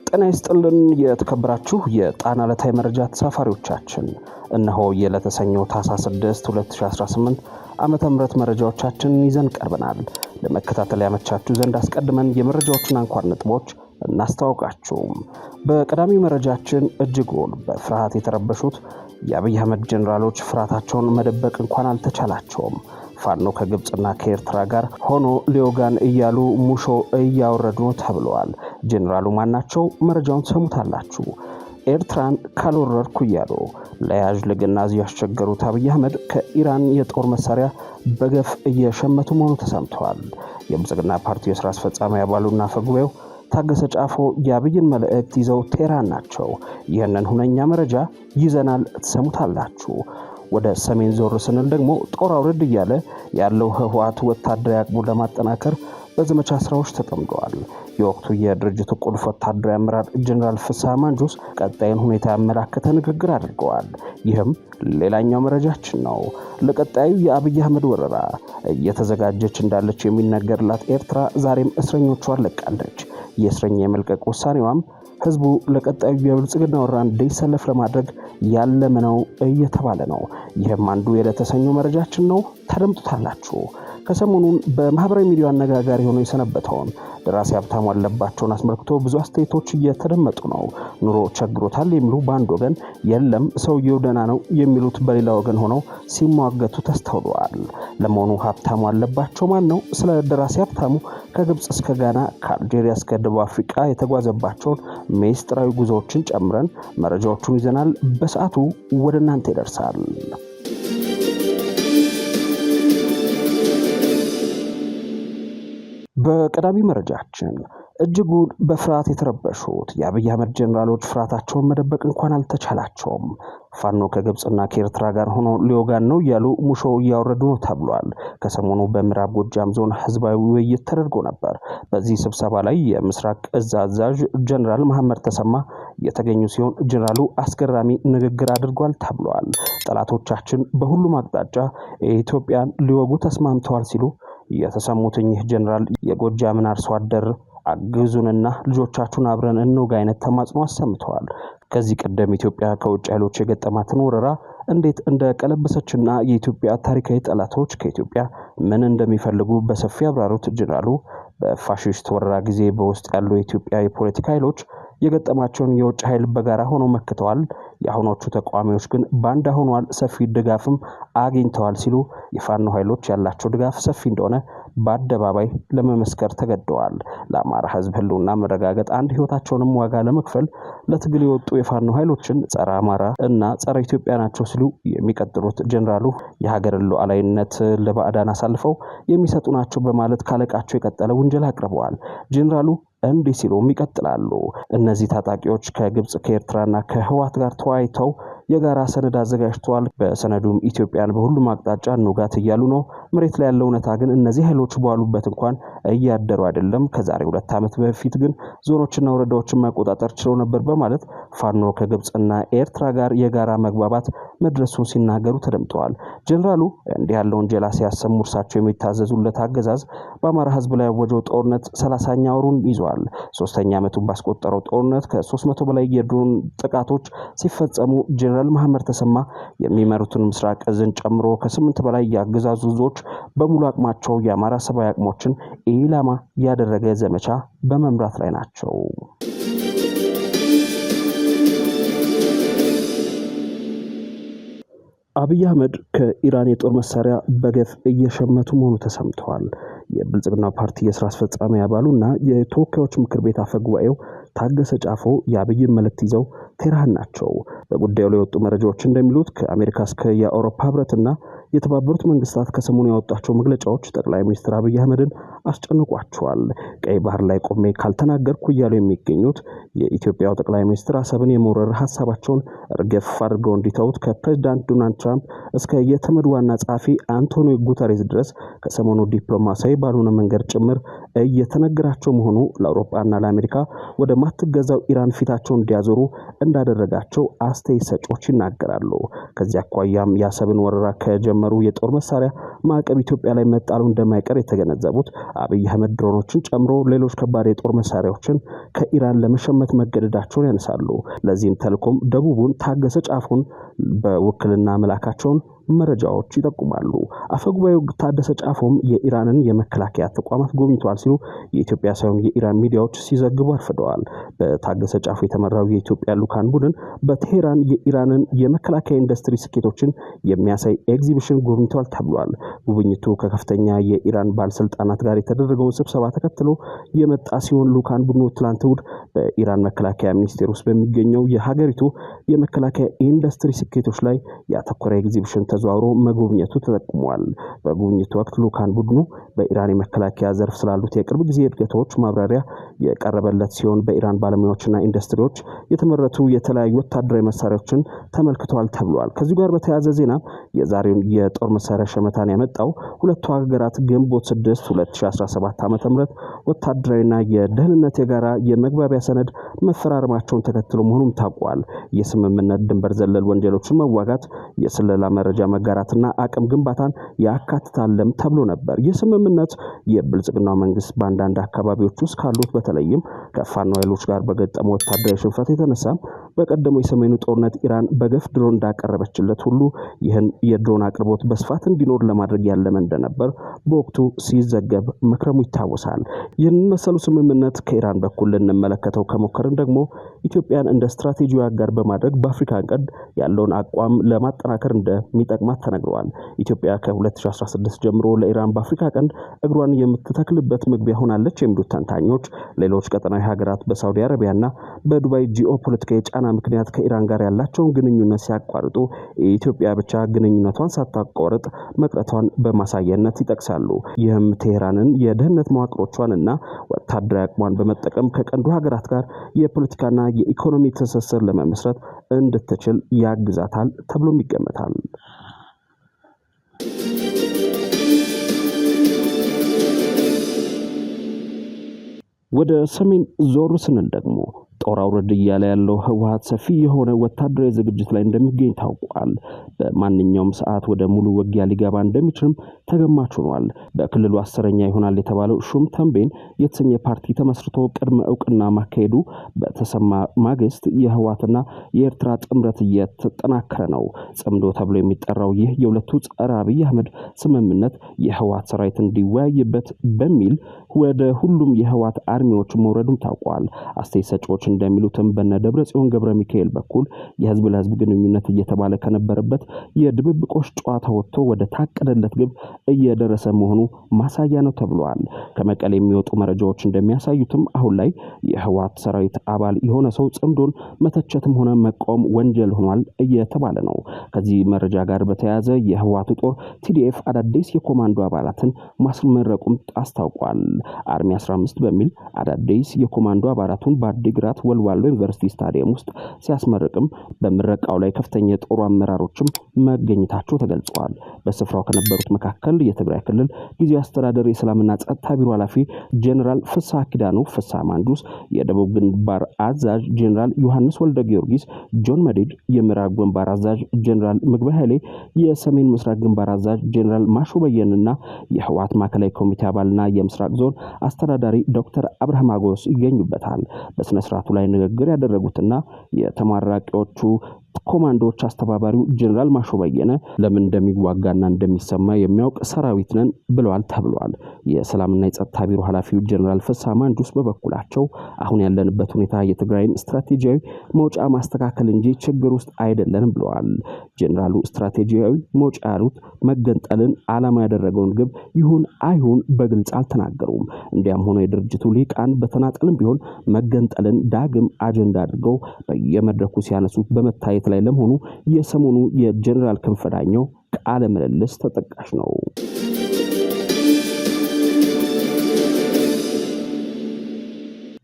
ጤና ይስጥልን የተከበራችሁ የጣና ዕለታዊ መረጃ ተሳፋሪዎቻችን፣ እነሆ የለተሰኞ ታኅሳስ 6 2018 ዓመተ ምህረት መረጃዎቻችንን ይዘን ቀርበናል። ለመከታተል ያመቻችሁ ዘንድ አስቀድመን የመረጃዎችን አንኳር ነጥቦች እናስተዋውቃችሁ። በቀዳሚው መረጃችን እጅጉን በፍርሃት የተረበሹት የአብይ አህመድ ጀነራሎች ፍርሃታቸውን መደበቅ እንኳን አልተቻላቸውም። ፋኖ ከግብጽና ከኤርትራ ጋር ሆኖ ሊዮጋን እያሉ ሙሾ እያወረዱ ነው ተብለዋል። ጀነራሉ ማናቸው? መረጃውን ሰሙታላችሁ። ኤርትራን ካልወረርኩ እያሉ ለያዥ ለገናዝ ያስቸገሩት አብይ አህመድ ከኢራን የጦር መሳሪያ በገፍ እየሸመቱ መሆኑ ተሰምቷል። የብልጽግና ፓርቲ የሥራ አስፈጻሚ አባሉና አፈጉባኤው ታገሰ ጫፎ የአብይን መልእክት ይዘው ቴህራን ናቸው። ይህንን ሁነኛ መረጃ ይዘናል፣ ትሰሙታላችሁ። ወደ ሰሜን ዞር ስንል ደግሞ ጦር አውርድ እያለ ያለው ህወሓት ወታደራዊ አቅሙን ለማጠናከር በዘመቻ ስራዎች ተጠምደዋል። የወቅቱ የድርጅቱ ቁልፍ ወታደራዊ አመራር ጀነራል ፍስሐ ማንጁስ ቀጣዩን ሁኔታ ያመላከተ ንግግር አድርገዋል። ይህም ሌላኛው መረጃችን ነው። ለቀጣዩ የአብይ አህመድ ወረራ እየተዘጋጀች እንዳለች የሚነገርላት ኤርትራ ዛሬም እስረኞቿን ለቃለች። የእስረኛ የመልቀቅ ውሳኔዋም ህዝቡ ለቀጣዩ የብልጽግና ወረራ እንዲሰለፍ ለማድረግ ያለመ ነው እየተባለ ነው። ይህም አንዱ የለተሰኞ መረጃችን ነው፣ ታደምጡታላችሁ። ከሰሞኑን በማህበራዊ ሚዲያ አነጋጋሪ ሆኖ የሰነበተውን ደራሲ ሀብታሙ አለባቸውን አስመልክቶ ብዙ አስተያየቶች እየተደመጡ ነው። ኑሮ ቸግሮታል የሚሉ በአንድ ወገን፣ የለም ሰውየው ደህና ነው የሚሉት በሌላ ወገን ሆነው ሲሟገቱ ተስተውለዋል። ለመሆኑ ሀብታሙ አለባቸው ማን ነው? ስለ ደራሲ ሀብታሙ ከግብጽ እስከ ጋና ከአልጄሪያ እስከ ደቡብ አፍሪካ የተጓዘባቸውን ሚስጥራዊ ጉዞዎችን ጨምረን መረጃዎቹን ይዘናል። በሰዓቱ ወደ እናንተ ይደርሳል። በቀዳሚ መረጃችን እጅጉን በፍርሃት የተረበሹት የአብይ አህመድ ጀነራሎች ፍርሃታቸውን መደበቅ እንኳን አልተቻላቸውም። ፋኖ ከግብጽና ከኤርትራ ጋር ሆኖ ሊዮጋን ነው እያሉ ሙሾ እያወረዱ ነው ተብሏል። ከሰሞኑ በምዕራብ ጎጃም ዞን ህዝባዊ ውይይት ተደርጎ ነበር። በዚህ ስብሰባ ላይ የምስራቅ እዝ አዛዥ ጀነራል መሐመድ ተሰማ የተገኙ ሲሆን ጀነራሉ አስገራሚ ንግግር አድርጓል ተብሏል። ጠላቶቻችን በሁሉም አቅጣጫ ኢትዮጵያን ሊወጉ ተስማምተዋል ሲሉ የተሰሙት እኚህ ጀነራል የጎጃምን አርሶ አደር አግዙንና ልጆቻችሁን አብረን እንውጋ አይነት ተማጽኖ አሰምተዋል። ከዚህ ቀደም ኢትዮጵያ ከውጭ ኃይሎች የገጠማትን ወረራ እንዴት እንደቀለበሰችና የኢትዮጵያ ታሪካዊ ጠላቶች ከኢትዮጵያ ምን እንደሚፈልጉ በሰፊ አብራሩት ጀነራሉ በፋሺስት ወረራ ጊዜ በውስጥ ያሉ የኢትዮጵያ የፖለቲካ ኃይሎች የገጠማቸውን የውጭ ኃይል በጋራ ሆነው መክተዋል። የአሁኖቹ ተቃዋሚዎች ግን ባንዳ ሆነዋል፣ ሰፊ ድጋፍም አግኝተዋል ሲሉ የፋኖ ኃይሎች ያላቸው ድጋፍ ሰፊ እንደሆነ በአደባባይ ለመመስከር ተገደዋል። ለአማራ ህዝብ ህልውና መረጋገጥ አንድ ህይወታቸውንም ዋጋ ለመክፈል ለትግል የወጡ የፋኖ ኃይሎችን ጸረ አማራ እና ጸረ ኢትዮጵያ ናቸው ሲሉ የሚቀጥሉት ጀነራሉ የሀገርን ሉዓላዊነት ለባዕዳን አሳልፈው የሚሰጡ ናቸው በማለት ካለቃቸው የቀጠለ ውንጀላ አቅርበዋል። ጀነራሉ እንዲህ ሲሉም ይቀጥላሉ። እነዚህ ታጣቂዎች ከግብጽ ከኤርትራና ከህወሓት ጋር ተወያይተው የጋራ ሰነድ አዘጋጅተዋል። በሰነዱም ኢትዮጵያን በሁሉም አቅጣጫ እንውጋት እያሉ ነው። መሬት ላይ ያለው እውነታ ግን እነዚህ ኃይሎች ባሉበት እንኳን እያደሩ አይደለም። ከዛሬ 2 ዓመት በፊት ግን ዞኖችና ወረዳዎችን መቆጣጠር ችለው ነበር በማለት ፋኖ ከግብጽና ኤርትራ ጋር የጋራ መግባባት መድረሱን ሲናገሩ ተደምጠዋል። ጀነራሉ እንዲህ ያለውን ጀላ ሲያሰሙ እርሳቸው የሚታዘዙለት አገዛዝ በአማራ ህዝብ ላይ ያወጀው ጦርነት 30ኛ ወሩን ይዟል። 3ኛ ዓመቱን ባስቆጠረው ጦርነት ከ300 በላይ የድሮን ጥቃቶች ሲፈጸሙ ጀነራል መሐመድ ተሰማ የሚመሩትን ምስራቅ እዝን ጨምሮ ከ8 በላይ የአገዛዙ ዞች በሙሉ አቅማቸው የአማራ ሰብአዊ አቅሞችን ኢላማ ያደረገ ዘመቻ በመምራት ላይ ናቸው። አብይ አህመድ ከኢራን የጦር መሳሪያ በገፍ እየሸመቱ መሆኑ ተሰምተዋል። የብልጽግና ፓርቲ የሥራ አስፈጻሚ አባሉና የተወካዮች ምክር ቤት አፈጉባኤው ታገሰ ጫፎ የአብይን መልእክት ይዘው ቴህራን ናቸው። በጉዳዩ ላይ የወጡ መረጃዎች እንደሚሉት ከአሜሪካ እስከ የአውሮፓ ህብረትና የተባበሩት መንግስታት ከሰሞኑ ያወጣቸው መግለጫዎች ጠቅላይ ሚኒስትር አብይ አህመድን አስጨንቋቸዋል። ቀይ ባህር ላይ ቆሜ ካልተናገርኩ እያሉ የሚገኙት የኢትዮጵያው ጠቅላይ ሚኒስትር አሰብን የመውረር ሀሳባቸውን እርግፍ አድርገው እንዲተውት ከፕሬዝዳንት ዶናልድ ትራምፕ እስከ የተመድ ዋና ጸሐፊ አንቶኒዮ ጉተሬስ ድረስ ከሰሞኑ ዲፕሎማሲያዊ ባልሆነ መንገድ ጭምር እየተነገራቸው መሆኑ ለአውሮፓና ለአሜሪካ ወደ ማትገዛው ኢራን ፊታቸውን እንዲያዞሩ እንዳደረጋቸው አስተያየት ሰጪዎች ይናገራሉ። ከዚህ አኳያም የአሰብን ወረራ ከጀመሩ የጦር መሳሪያ ማዕቀብ ኢትዮጵያ ላይ መጣሉ እንደማይቀር የተገነዘቡት አብይ አህመድ ድሮኖችን ጨምሮ ሌሎች ከባድ የጦር መሳሪያዎችን ከኢራን ለመሸመት መገደዳቸውን ያነሳሉ። ለዚህም ተልኮም ደቡቡን ታገሰ ጫፉን በውክልና መላካቸውን መረጃዎች ይጠቁማሉ። አፈጉባኤው ታደሰ ጫፎም የኢራንን የመከላከያ ተቋማት ጎብኝተዋል ሲሉ የኢትዮጵያ ሳይሆን የኢራን ሚዲያዎች ሲዘግቡ አርፍደዋል። በታገሰ ጫፎ የተመራው የኢትዮጵያ ልዑካን ቡድን በቴሄራን የኢራንን የመከላከያ ኢንዱስትሪ ስኬቶችን የሚያሳይ ኤግዚቢሽን ጎብኝተዋል ተብሏል። ጉብኝቱ ከከፍተኛ የኢራን ባለስልጣናት ጋር የተደረገውን ስብሰባ ተከትሎ የመጣ ሲሆን ልዑካን ቡድኑ ትላንት እሁድ በኢራን መከላከያ ሚኒስቴር ውስጥ በሚገኘው የሀገሪቱ የመከላከያ ኢንዱስትሪ ስኬቶች ላይ ያተኮረ ኤግዚቢሽን ተዘዋውሮ መጎብኘቱ ተጠቁሟል። በጉብኝቱ ወቅት ልዑካን ቡድኑ በኢራን የመከላከያ ዘርፍ ስላሉት የቅርብ ጊዜ እድገቶች ማብራሪያ የቀረበለት ሲሆን በኢራን ባለሙያዎችና ኢንዱስትሪዎች የተመረቱ የተለያዩ ወታደራዊ መሳሪያዎችን ተመልክተዋል ተብሏል። ከዚህ ጋር በተያያዘ ዜና የዛሬውን የጦር መሳሪያ ሸመታን ያመጣው ሁለቱ ሀገራት ግንቦት 6 2017 ዓ.ም ወታደራዊና የደህንነት የጋራ የመግባቢያ ሰነድ መፈራረማቸውን ተከትሎ መሆኑም ታውቋል። የስምምነት ድንበር ዘለል ወንጀሎችን መዋጋት፣ የስለላ መረጃ መጋራትና አቅም ግንባታን ያካትታለም ተብሎ ነበር። ይህ ስምምነት የብልጽግናው መንግስት በአንዳንድ አካባቢዎች ውስጥ ካሉት በተለይም ከፋኖ ኃይሎች ጋር በገጠመው ወታደራዊ ሽንፈት የተነሳ በቀደመው የሰሜኑ ጦርነት ኢራን በገፍ ድሮን እንዳቀረበችለት ሁሉ ይህን የድሮን አቅርቦት በስፋት እንዲኖር ለማድረግ ያለመ እንደነበር በወቅቱ ሲዘገብ መክረሙ ይታወሳል። ይህን መሰሉ ስምምነት ከኢራን በኩል ልንመለከተው ከሞከርን ደግሞ ኢትዮጵያን እንደ ስትራቴጂያዊ አጋር በማድረግ በአፍሪካ ቀንድ ያለውን አቋም ለማጠናከር እንደሚጠቅማት ተነግሯል። ኢትዮጵያ ከ2016 ጀምሮ ለኢራን በአፍሪካ ቀንድ እግሯን የምትተክልበት መግቢያ ሆናለች የሚሉት ተንታኞች ሌሎች ቀጠናዊ ሀገራት በሳውዲ አረቢያና በዱባይ ጂኦፖለቲካዊ ጫና ምክንያት ከኢራን ጋር ያላቸውን ግንኙነት ሲያቋርጡ የኢትዮጵያ ብቻ ግንኙነቷን ሳታቋርጥ መቅረቷን በማሳያነት ይጠቅሳሉ። ይህም ቴሄራንን የደህንነት መዋቅሮቿንና ወታደራዊ አቅሟን በመጠቀም ከቀንዱ ሀገራት ጋር የፖለቲካና የኢኮኖሚ ትስስር ለመመስረት እንድትችል ያግዛታል ተብሎም ይገመታል። ወደ ሰሜን ዞር ስንል ደግሞ ጦር አውረድ እያለ ያለው ህወሓት ሰፊ የሆነ ወታደራዊ ዝግጅት ላይ እንደሚገኝ ታውቋል። በማንኛውም ሰዓት ወደ ሙሉ ውጊያ ሊገባ እንደሚችልም ተገማች ሆኗል። በክልሉ 10ኛ ይሆናል የተባለው ሹም ተንቤን የተሰኘ ፓርቲ ተመስርቶ ቅድመ እውቅና ማካሄዱ በተሰማ ማግስት የህወሓትና የኤርትራ ጥምረት እየተጠናከረ ነው። ጽምዶ ተብሎ የሚጠራው ይህ የሁለቱ ጸረ አብይ አህመድ ስምምነት የህወሓት ሰራዊት እንዲወያይበት በሚል ወደ ሁሉም የህወሓት አርሚዎች መውረዱም ታውቋል። አስተያየት ሰጪዎች እንደሚሉትም በነደብረ ጽዮን ገብረ ሚካኤል በኩል የህዝብ ለህዝብ ግንኙነት እየተባለ ከነበረበት የድብብቆሽ ጨዋታ ወጥቶ ወደ ታቀደለት ግብ እየደረሰ መሆኑ ማሳያ ነው ተብሏል። ከመቀሌ የሚወጡ መረጃዎች እንደሚያሳዩትም አሁን ላይ የህወሓት ሰራዊት አባል የሆነ ሰው ጽምዶን መተቸትም ሆነ መቃወም ወንጀል ሆኗል እየተባለ ነው። ከዚህ መረጃ ጋር በተያያዘ የህወሓቱ ጦር ቲዲኤፍ አዳዲስ የኮማንዶ አባላትን ማስመረቁም አስታውቋል። አርሚ 15 በሚል አዳዲስ የኮማንዶ አባላቱን በአዲግራት ወልዋሎ ዩኒቨርሲቲ ስታዲየም ውስጥ ሲያስመርቅም በምረቃው ላይ ከፍተኛ የጦር አመራሮችም መገኘታቸው ተገልጿል። በስፍራው ከነበሩት መካከል የትግራይ ክልል ጊዜያዊ አስተዳደር የሰላምና ጸጥታ ቢሮ ኃላፊ ጄኔራል ፍስሐ ኪዳኑ ፍስሐ ማንዱስ፣ የደቡብ ግንባር አዛዥ ጄኔራል ዮሐንስ ወልደ ጊዮርጊስ ጆን መዲድ፣ የምዕራብ ግንባር አዛዥ ጄኔራል ምግበይ ኃይሌ፣ የሰሜን ምስራቅ ግንባር አዛዥ ጄኔራል ማሾ በየንና የህወሓት ማዕከላዊ ኮሚቴ አባልና የምስራቅ ዞን አስተዳዳሪ ዶክተር አብርሃም አጎስ ይገኙበታል። በስነ ስርዓቱ ላይ ንግግር ያደረጉትና የተማራቂዎቹ ኮማንዶዎች አስተባባሪው ጄኔራል ማሾ በየነ ለምን እንደሚዋጋና እንደሚሰማ የሚያውቅ ሰራዊት ነን ብለዋል ተብሏል። የሰላምና የጸጥታ ቢሮ ኃላፊው ጄኔራል ፍስሐ ማንዱስ በበኩላቸው አሁን ያለንበት ሁኔታ የትግራይን ስትራቴጂያዊ መውጫ ማስተካከል እንጂ ችግር ውስጥ አይደለንም ብለዋል። ጄኔራሉ ስትራቴጂያዊ መውጫ ያሉት መገንጠልን ዓላማ ያደረገውን ግብ ይሁን አይሁን በግልጽ አልተናገሩም። እንዲያም ሆኖ የድርጅቱ ሊቃን በተናጠልም ቢሆን መገንጠልን ዳግም አጀንዳ አድርገው በየመድረኩ ሲያነሱት በመታየት ላይ ለመሆኑ የሰሞኑ የጄኔራል ክንፈ ዳኘው ቃለ ምልልስ ተጠቃሽ ነው።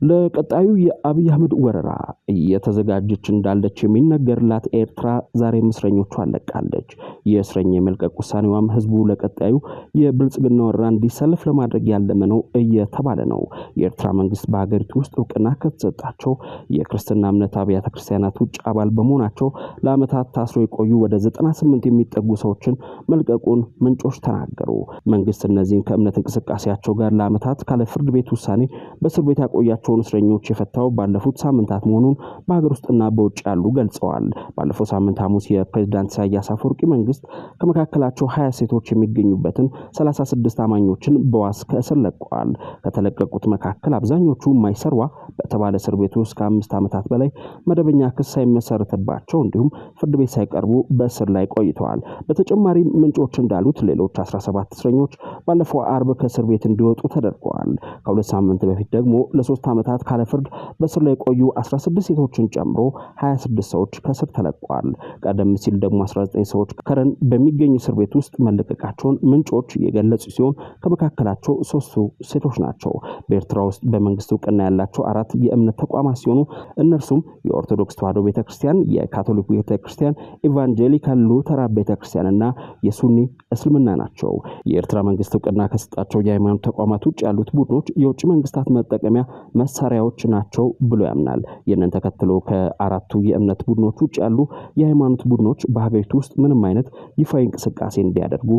ለቀጣዩ የአብይ አህመድ ወረራ እየተዘጋጀች እንዳለች የሚነገርላት ኤርትራ ዛሬም እስረኞቿን ለቃለች። የእስረኛ የመልቀቅ ውሳኔዋም ህዝቡ ለቀጣዩ የብልጽግና ወረራ እንዲሰለፍ ለማድረግ ያለመ ነው እየተባለ ነው። የኤርትራ መንግስት በሀገሪቱ ውስጥ እውቅና ከተሰጣቸው የክርስትና እምነት አብያተ ክርስቲያናት ውጭ አባል በመሆናቸው ለዓመታት ታስሮ የቆዩ ወደ 98 የሚጠጉ ሰዎችን መልቀቁን ምንጮች ተናገሩ። መንግስት እነዚህን ከእምነት እንቅስቃሴያቸው ጋር ለዓመታት ካለ ፍርድ ቤት ውሳኔ በእስር ቤት ያቆያቸውን እስረኞች የፈታው ባለፉት ሳምንታት መሆኑን በሀገር ውስጥና በውጭ ያሉ ገልጸዋል። ባለፈው ሳምንት ሐሙስ የፕሬዝዳንት ኢሳያስ አፈወርቂ መንግስት ከመካከላቸው 20 ሴቶች የሚገኙበትን 36 አማኞችን በዋስ ከእስር ለቀዋል። ከተለቀቁት መካከል አብዛኞቹ ማይሰርዋ በተባለ እስር ቤት ውስጥ ከ5 ዓመታት በላይ መደበኛ ክስ ሳይመሰረትባቸው እንዲሁም ፍርድ ቤት ሳይቀርቡ በእስር ላይ ቆይተዋል። በተጨማሪም ምንጮች እንዳሉት ሌሎች 17 እስረኞች ባለፈው አርብ ከእስር ቤት እንዲወጡ ተደርገዋል። ከሁለት ሳምንት በፊት ደግሞ ለ3 ዓመታት ካለ ፍርድ በእስር ላይ ቆዩ 16 ሴቶችን ጨምሮ 26 ሰዎች ከእስር ተለቀዋል። ቀደም ሲል ደግሞ 19 ሰዎች ከረን በሚገኝ እስር ቤት ውስጥ መለቀቃቸውን ምንጮች የገለጹ ሲሆን ከመካከላቸው 3ቱ ሴቶች ናቸው። በኤርትራ ውስጥ በመንግስት እውቅና ያላቸው 4 የእምነት ተቋማት ሲሆኑ እነርሱም የኦርቶዶክስ ተዋሕዶ ቤተክርስቲያን፣ የካቶሊክ ቤተክርስቲያን፣ ኢቫንጀሊካል ሉተራን ቤተክርስቲያንና የሱኒ እስልምና ናቸው። የኤርትራ መንግስት እውቅና ከሰጣቸው የሃይማኖት ተቋማት ውጭ ያሉት ቡድኖች የውጭ መንግስታት መጠቀሚያ መሳሪያዎች ናቸው ብሎ ያምናል። ይህንን ተከትሎ ከአራቱ የእምነት ቡድኖች ውጭ ያሉ የሃይማኖት ቡድኖች በሀገሪቱ ውስጥ ምንም አይነት ይፋዊ እንቅስቃሴ እንዲያደርጉ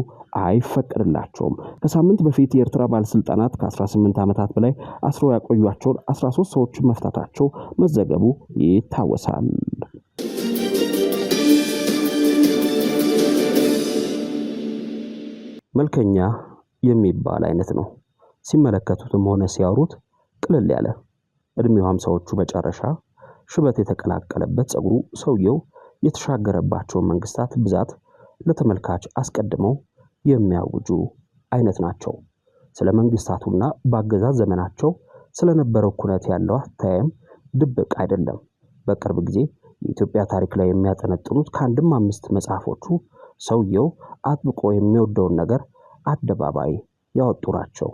አይፈቀድላቸውም። ከሳምንት በፊት የኤርትራ ባለስልጣናት ከ18 ዓመታት በላይ አስረው ያቆዩቸውን 13 ሰዎች መፍታታቸው መዘገቡ ይታወሳል። መልከኛ የሚባል አይነት ነው። ሲመለከቱትም ሆነ ሲያወሩት ቅልል ያለ እድሜው 50ዎቹ መጨረሻ ሽበት የተቀላቀለበት ጸጉሩ ሰውየው የተሻገረባቸውን መንግስታት ብዛት ለተመልካች አስቀድመው የሚያውጁ አይነት ናቸው። ስለ መንግስታቱና በአገዛዝ ዘመናቸው ስለነበረው ኩነት ያለው አታያይም ድብቅ አይደለም። በቅርብ ጊዜ የኢትዮጵያ ታሪክ ላይ የሚያጠነጥኑት ከአንድም 5 መጽሐፎቹ ሰውየው አጥብቆ የሚወደውን ነገር አደባባይ ያወጡ ናቸው።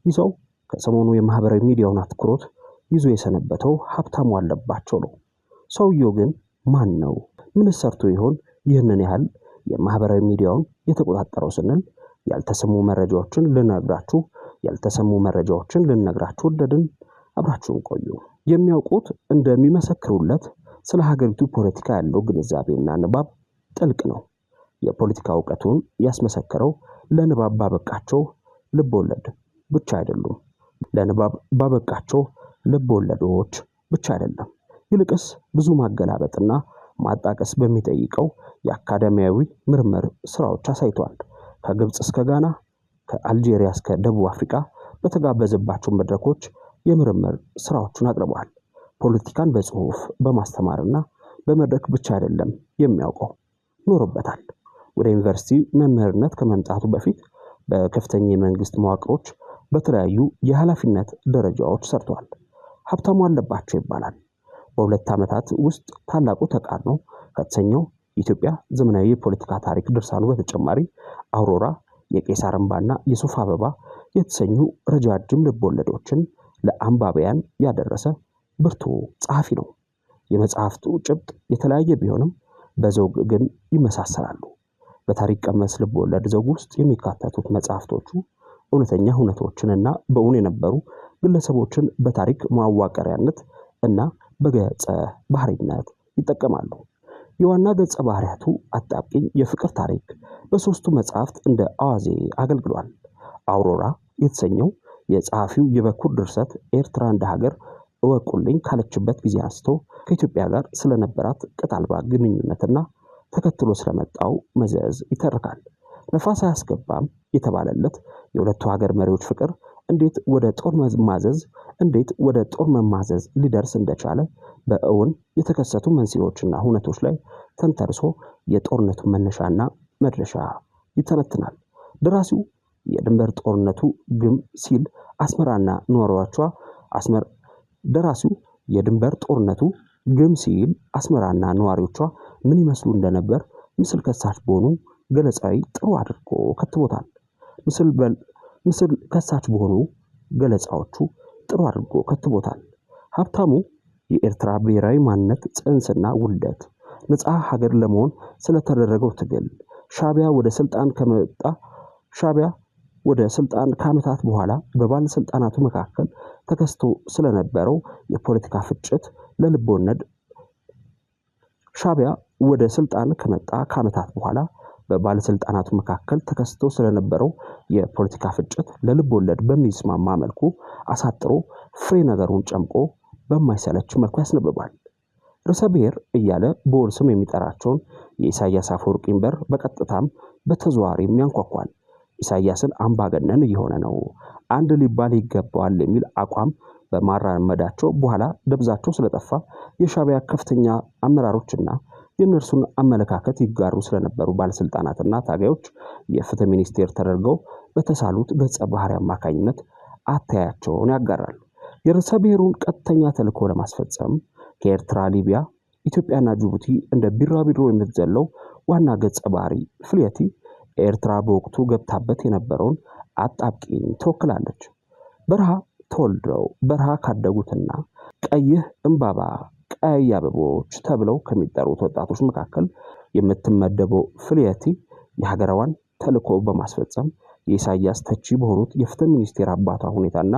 ይህ ሰው ከሰሞኑ የማህበራዊ ሚዲያውን አትኩሮት ይዞ የሰነበተው ሀብታሙ አለባቸው ነው። ሰውየው ግን ማን ነው? ምን ሰርቶ ይሆን ይህንን ያህል የማህበራዊ ሚዲያውን የተቆጣጠረው ስንል ያልተሰሙ መረጃዎችን ልነግራችሁ ወደድን። አብራችሁን ቆዩ። የሚያውቁት እንደሚመሰክሩለት ስለ ሀገሪቱ ፖለቲካ ያለው ግንዛቤና ንባብ ጥልቅ ነው። የፖለቲካ ዕውቀቱን ያስመሰከረው ለንባብ ባበቃቸው ልቦለድ ብቻ አይደሉም። ለንባብ ባበቃቸው ልቦለዶች ብቻ አይደለም። ይልቅስ ብዙ ማገላበጥና ማጣቀስ በሚጠይቀው የአካዳሚያዊ ምርምር ስራዎች አሳይቷል። ከግብጽ እስከ ጋና፣ ከአልጄሪያ እስከ ደቡብ አፍሪካ በተጋበዘባቸው መድረኮች የምርምር ስራዎችን አቅርበዋል። ፖለቲካን በጽሁፍ በማስተማርና በመድረክ ብቻ አይደለም የሚያውቀው፣ ኖሮበታል። ወደ ዩኒቨርሲቲ መምህርነት ከመምጣቱ በፊት በከፍተኛ የመንግስት መዋቅሮች በተለያዩ የኃላፊነት ደረጃዎች ሰርቷል። ሀብታሙ አለባቸው ይባላል። በ2 ዓመታት ውስጥ ታላቁ ተቃርኖ ከተሰኘው የኢትዮጵያ ዘመናዊ የፖለቲካ ታሪክ ድርሳኑ በተጨማሪ አውሮራ፣ የቄሳር እንባና የሱፍ አበባ የተሰኙ ረጃጅም ልቦለዶችን ለአንባቢያን ያደረሰ ብርቱ ጸሐፊ ነው። የመጽሐፍቱ ጭብጥ የተለያየ ቢሆንም በዘውግ ግን ይመሳሰላሉ። በታሪክ ቀመስ ልቦለድ ዘውግ ውስጥ የሚካተቱት መጽሐፍቶቹ እውነተኛ ሁነቶችንና በእውን የነበሩ ግለሰቦችን በታሪክ ማዋቀሪያነት እና በገጸ ባህሪነት ይጠቀማሉ። የዋና ገጸ ባህሪያቱ አጣብቂኝ የፍቅር ታሪክ በሶስቱ መጽሐፍት እንደ አዋዜ አገልግሏል። አውሮራ የተሰኘው የጸሐፊው የበኩር ድርሰት ኤርትራ እንደ ሀገር እወቁልኝ ካለችበት ጊዜ አንስቶ ከኢትዮጵያ ጋር ስለነበራት ቅጥ አልባ ግንኙነትና ተከትሎ ስለመጣው መዘዝ ይተርካል። ነፋስ አያስገባም የተባለለት የሁለቱ ሀገር መሪዎች ፍቅር እንዴት ወደ ጦር መማዘዝ ሊደርስ እንደቻለ በእውን የተከሰቱ መንስኤዎችና ሁነቶች ላይ ተንተርሶ የጦርነቱ መነሻና መድረሻ ይተነትናል። ደራሲው የድንበር ጦርነቱ ግም ሲል አስመራና ነዋሪዎቿ ምን ይመስሉ እንደነበር ምስል ከሳች በሆኑ ገለጻዊ ጥሩ አድርጎ ከትቦታል። ምስል ከሳች በሆኑ ገለጻዎቹ ጥሩ አድርጎ ከትቦታል። ሀብታሙ የኤርትራ ብሔራዊ ማንነት ጽንስና ውልደት፣ ነፃ ሀገር ለመሆን ስለተደረገው ትግል፣ ሻዕቢያ ወደ ስልጣን ከዓመታት በኋላ በባለስልጣናቱ መካከል ተከስቶ ስለነበረው የፖለቲካ ፍጭት ለልቦለድ ሻዕቢያ ወደ ስልጣን ከመጣ ከዓመታት በኋላ በባለስልጣናቱ መካከል ተከስቶ ስለነበረው የፖለቲካ ፍጭት ለልቦለድ በሚስማማ መልኩ አሳጥሮ ፍሬ ነገሩን ጨምቆ በማይሰለች መልኩ ያስነብባል። ርዕሰ ብሔር እያለ በወል ስም የሚጠራቸውን የኢሳያስ አፈወርቂን በር በቀጥታም በተዘዋዋሪም ያንኳኳል። ኢሳያስን አምባገነን እየሆነ ነው፣ አንድ ሊባል ይገባዋል የሚል አቋም በማራመዳቸው በኋላ ደብዛቸው ስለጠፋ የሻዕቢያ ከፍተኛ አመራሮችና የእነርሱን አመለካከት ይጋሩ ስለነበሩ ባለስልጣናትና ታጋዮች የፍትህ ሚኒስቴር ተደርገው በተሳሉት ገጸ ባህሪ አማካኝነት አተያያቸውን ያጋራሉ። የርዕሰ ብሔሩን ቀጥተኛ ተልዕኮ ለማስፈጸም ከኤርትራ፣ ሊቢያ፣ ኢትዮጵያና ጅቡቲ እንደ ቢራቢሮ የምትዘለው ዋና ገጸ ባህሪ ፍልየቲ ኤርትራ በወቅቱ ገብታበት የነበረውን አጣብቂኝ ትወክላለች። በረሃ ተወልደው በረሃ ካደጉትና ቀይህ እምባባ ቀይ አበቦች ተብለው ከሚጠሩት ወጣቶች መካከል የምትመደበው ፍልየቲ የሀገራዋን ተልዕኮ በማስፈጸም የኢሳያስ ተቺ በሆኑት የፍትህ ሚኒስቴር አባቷ ሁኔታና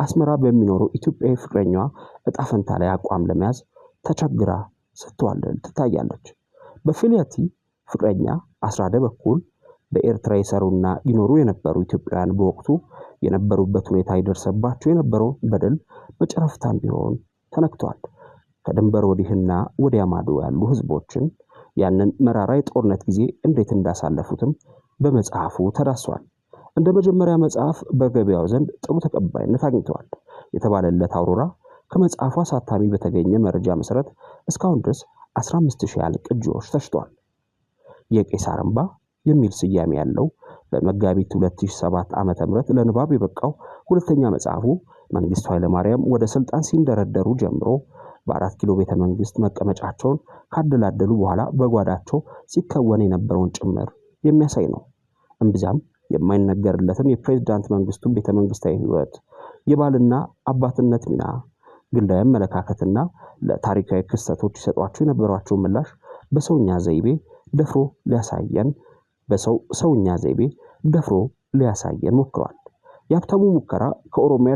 አስመራ በሚኖሩ ኢትዮጵያዊ ፍቅረኛዋ እጣ ፈንታ ላይ አቋም ለመያዝ ተቸግራ ስትዋልል ትታያለች። በፍልየቲ ፍቅረኛ አስራደ በኩል በኤርትራ ይሰሩና ይኖሩ የነበሩ ኢትዮጵያውያን በወቅቱ የነበሩበት ሁኔታ ይደርሰባቸው የነበረው በደል በጨረፍታም ቢሆን ተነክቷል። ከድንበር ወዲህና ወዲያ ማዶ ያሉ ህዝቦችን ያንን መራራ የጦርነት ጊዜ እንዴት እንዳሳለፉትም በመጽሐፉ ተዳስሷል። እንደ መጀመሪያ መጽሐፍ በገበያው ዘንድ ጥሩ ተቀባይነት አግኝተዋል የተባለለት አውሮራ ከመጽሐፉ አሳታሚ በተገኘ መረጃ መሰረት እስካሁን ድረስ 15000 ያህል ቅጂዎች ተሽጧል። የቄሳር እንባ የሚል ስያሜ ያለው በመጋቢት 2007 ዓመተ ምህረት ለንባብ የበቃው ሁለተኛ መጽሐፉ መንግስቱ ኃይለማርያም ወደ ስልጣን ሲንደረደሩ ጀምሮ በ4 ኪሎ ቤተ መንግስት መቀመጫቸውን ካደላደሉ በኋላ በጓዳቸው ሲከወን የነበረውን ጭምር የሚያሳይ ነው። እምብዛም የማይነገርለትን የፕሬዝዳንት መንግስቱን ቤተ መንግስታዊ ህይወት፣ የባልና አባትነት ሚና፣ ግላዊ አመለካከትና ለታሪካዊ ክስተቶች ይሰጧቸው የነበሯቸው ምላሽ በሰውኛ ዘይቤ ደፍሮ ሊያሳየን ሞክሯል። የሀብታሙ ሙከራ ከኦሮሚያ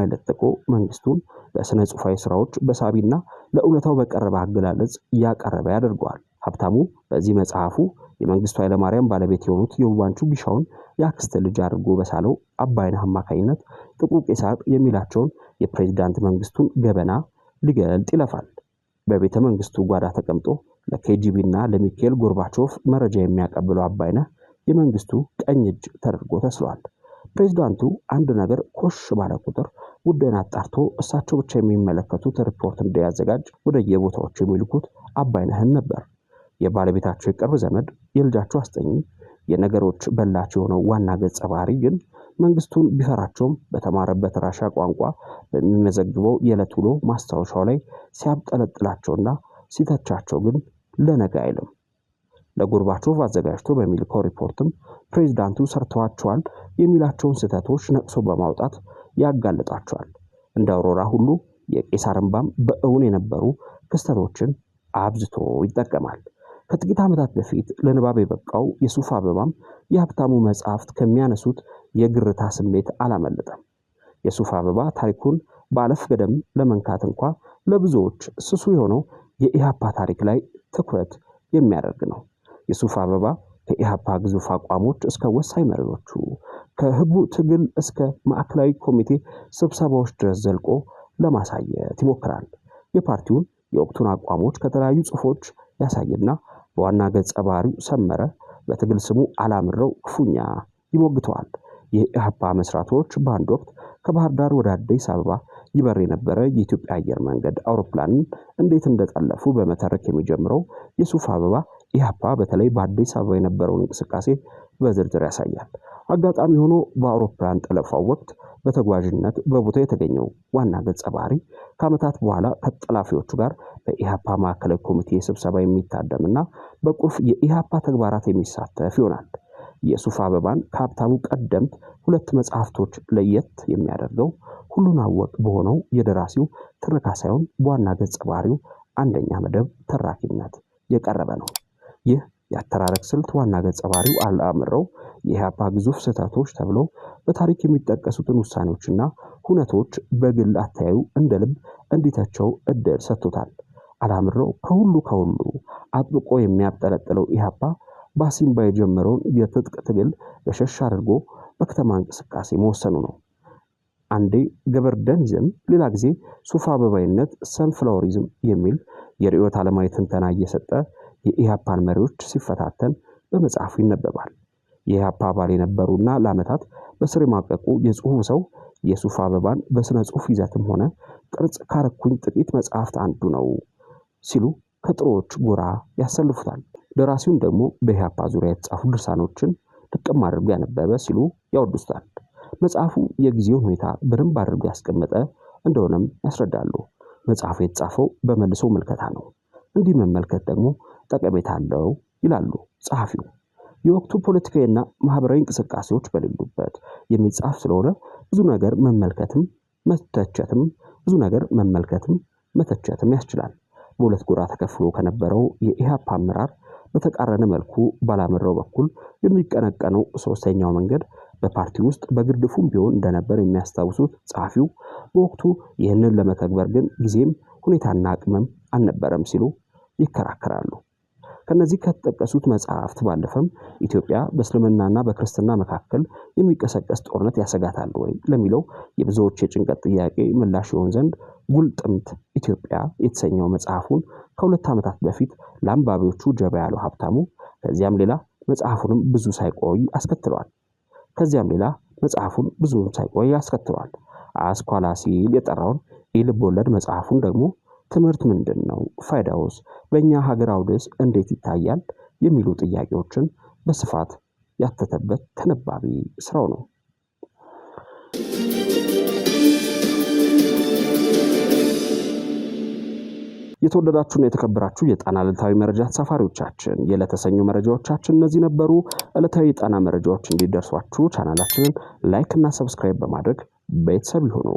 ለጥቆ መንግስቱን በስነ ጽሑፋዊ ስራዎች በሳቢና ለእውነታው በቀረበ አገላለጽ ያቀረበ ያደርገዋል። ሀብታሙ በዚህ መጽሐፉ የመንግስቱ ኃይለማርያም ባለቤት የሆኑት የውባንቹ ቢሻውን የአክስት ልጅ አድርጎ በሳለው አባይነህ አማካኝነት ጥቁር ቄሳር የሚላቸውን የፕሬዝዳንት መንግስቱን ገበና ሊገልጥ ይለፋል። በቤተ መንግስቱ ጓዳ ተቀምጦ ለኬጂቢና ለሚካኤል ጎርባቾቭ መረጃ የሚያቀብለው አባይነህ የመንግስቱ ቀኝ እጅ ተደርጎ ተስሏል። ፕሬዝዳንቱ አንድ ነገር ኮሽ ባለ ቁጥር ጉዳይን አጣርቶ እሳቸው ብቻ የሚመለከቱት ሪፖርት እንዲያዘጋጅ ወደ የቦታዎቹ የሚልኩት አባይነህን ነበር። የባለቤታቸው የቅርብ ዘመድ የልጃቸው አስጠኝ የነገሮች በላቸው የሆነው ዋና ገጸ ባህሪ ግን መንግስቱን ቢፈራቸውም በተማረበት ራሻ ቋንቋ በሚመዘግበው የዕለት ውሎ ማስታወሻው ላይ ሲያብጠለጥላቸውና ሲተቻቸው ግን ለነገ አይልም። ለጎርባቾቭ አዘጋጅቶ በሚልከው ሪፖርትም ፕሬዝዳንቱ ሰርተዋቸዋል የሚላቸውን ስህተቶች ነቅሶ በማውጣት ያጋልጣቸዋል። እንደ አውሮራ ሁሉ የቄሳር እንባም በእውን የነበሩ ክስተቶችን አብዝቶ ይጠቀማል። ከጥቂት ዓመታት በፊት ለንባብ የበቃው የሱፍ አበባም የሀብታሙ መጽሐፍት ከሚያነሱት የግርታ ስሜት አላመለጠም። የሱፍ አበባ ታሪኩን በአለፍ ገደም ለመንካት እንኳ ለብዙዎች ስሱ የሆነው የኢሃፓ ታሪክ ላይ ትኩረት የሚያደርግ ነው። የሱፍ አበባ ከኢሃፓ ግዙፍ አቋሞች እስከ ወሳኝ መሪዎቹ፣ ከህቡ ትግል እስከ ማዕከላዊ ኮሚቴ ስብሰባዎች ድረስ ዘልቆ ለማሳየት ይሞክራል። የፓርቲውን የወቅቱን አቋሞች ከተለያዩ ጽሑፎች ያሳይና በዋና ገጸ ባህሪው ሰመረ በትግል ስሙ አላምረው ክፉኛ ይሞግተዋል። የኢሃፓ መስራቶች በአንድ ወቅት ከባህር ዳር ወደ አዲስ አበባ ይበር የነበረ የኢትዮጵያ አየር መንገድ አውሮፕላንን እንዴት እንደጠለፉ በመተረክ የሚጀምረው የሱፍ አበባ ኢሃፓ በተለይ በአዲስ አበባ የነበረውን እንቅስቃሴ በዝርዝር ያሳያል። አጋጣሚ ሆኖ በአውሮፕላን ጠለፋው ወቅት በተጓዥነት በቦታው የተገኘው ዋና ገጸ ባህሪ ከዓመታት በኋላ ከጠላፊዎቹ ጋር በኢሃፓ ማዕከላዊ ኮሚቴ ስብሰባ የሚታደምና በቁልፍ የኢሃፓ ተግባራት የሚሳተፍ ይሆናል። የሱፍ አበባን ከሀብታሙ ቀደምት ሁለት መጽሐፍቶች ለየት የሚያደርገው ሁሉን አወቅ በሆነው የደራሲው ትረካ ሳይሆን በዋና ገጸ ባህሪው አንደኛ መደብ ተራኪነት የቀረበ ነው። ይህ የአተራረክ ስልት ዋና ገጸ ባህሪው አላምረው የኢህአፓ ግዙፍ ስህተቶች ተብሎ በታሪክ የሚጠቀሱትን ውሳኔዎችና ሁነቶች በግል አተያዩ እንደ ልብ እንዲተቸው እድል ሰጥቶታል። አላምረው ከሁሉ አጥብቆ የሚያብጠለጥለው ኢህአፓ በአሲምባ የጀመረውን የትጥቅ ትግል ለሸሽ አድርጎ በከተማ እንቅስቃሴ መወሰኑ ነው። አንዴ ገበርደኒዝም፣ ሌላ ጊዜ ሱፍ አበባይነት፣ ሰንፍላወሪዝም የሚል የርዕዮተ ዓለማዊ ትንተና እየሰጠ የኢህአፓን መሪዎች ሲፈታተን በመጽሐፉ ይነበባል። የኢህአፓ አባል የነበሩና ለዓመታት በስር የማቀቁ የጽሑፍ ሰው የሱፍ አበባን በስነ ጽሑፍ ይዘትም ሆነ ቅርጽ ካረኩኝ ጥቂት መጽሐፍት አንዱ ነው ሲሉ ከጥሮዎች ጎራ ያሰልፉታል። ደራሲውን ደግሞ በኢህአፓ ዙሪያ የተጻፉ ድርሳኖችን ጥቅም አድርጎ ያነበበ ሲሉ ያወድሱታል። መጽሐፉ የጊዜውን ሁኔታ በደንብ አድርጎ ያስቀመጠ እንደሆነም ያስረዳሉ። መጽሐፉ የተጻፈው በመልሶ ምልከታ ነው። እንዲህ መመልከት ደግሞ ጠቀሜታ አለው ይላሉ ጸሐፊው። የወቅቱ ፖለቲካዊና ማህበራዊ እንቅስቃሴዎች በሌሉበት የሚጻፍ ስለሆነ ብዙ ነገር መመልከትም መተቸትም ያስችላል። በሁለት ጎራ ተከፍሎ ከነበረው የኢህአፓ አመራር በተቃረነ መልኩ ባላምረው በኩል የሚቀነቀነው ሶስተኛው መንገድ በፓርቲ ውስጥ በግርድፉም ቢሆን እንደነበር የሚያስታውሱት ጸሐፊው በወቅቱ ይህንን ለመተግበር ግን ጊዜም ሁኔታና አቅምም አልነበረም ሲሉ ይከራከራሉ። ከነዚህ ከተጠቀሱት መጽሐፍት ባለፈም ኢትዮጵያ በእስልምናና በክርስትና መካከል የሚቀሰቀስ ጦርነት ያሰጋታል ወይ ለሚለው የብዙዎች የጭንቀት ጥያቄ ምላሽ ይሆን ዘንድ ጉልጥምት ኢትዮጵያ የተሰኘው መጽሐፉን ከ2 ዓመታት በፊት ለአንባቢዎቹ ጀባ ያለው ሀብታሙ ከዚያም ሌላ መጽሐፉንም ብዙ ሳይቆይ አስከትሏል። አስኳላ ሲል የጠራውን የልቦለድ መጽሐፉን ደግሞ ትምህርት ምንድነው? ፋይዳውስ? በእኛ ሀገር አውድስ እንዴት ይታያል? የሚሉ ጥያቄዎችን በስፋት ያተተበት ተነባቢ ስራው ነው። የተወደዳችሁና የተከበራችሁ የጣና ዕለታዊ መረጃ ተሳፋሪዎቻችን የዕለተ ሰኞ መረጃዎቻችን እነዚህ ነበሩ። ዕለታዊ የጣና መረጃዎች እንዲደርሷችሁ ቻናላችንን ላይክ እና ሰብስክራይብ በማድረግ ቤተሰብ ይሁኑ።